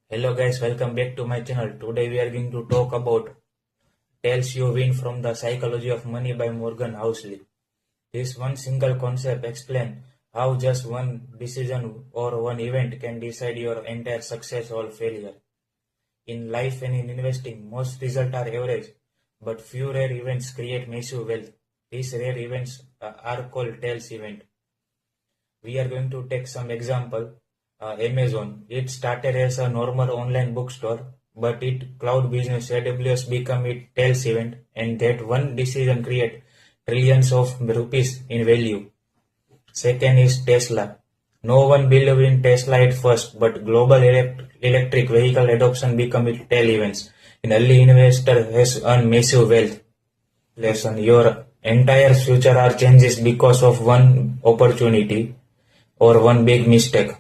Hello guys, welcome back to my channel. Today we are going to talk about Tells You Win from the Psychology of Money by Morgan Housel. This one single concept explains how just one decision or one event can decide your entire success or failure. In life and in investing, most results are average, but few rare events create massive wealth. These rare events are called Tells event. We are going to take some example. Amazon. It started as a normal online bookstore, but it cloud business AWS become its tails event, and that one decision create trillions of rupees in value. Second is Tesla. No one believed in Tesla at first, but global electric vehicle adoption become its tail events. An early investor has earned massive wealth. Lesson: your entire future are changes because of one opportunity or one big mistake.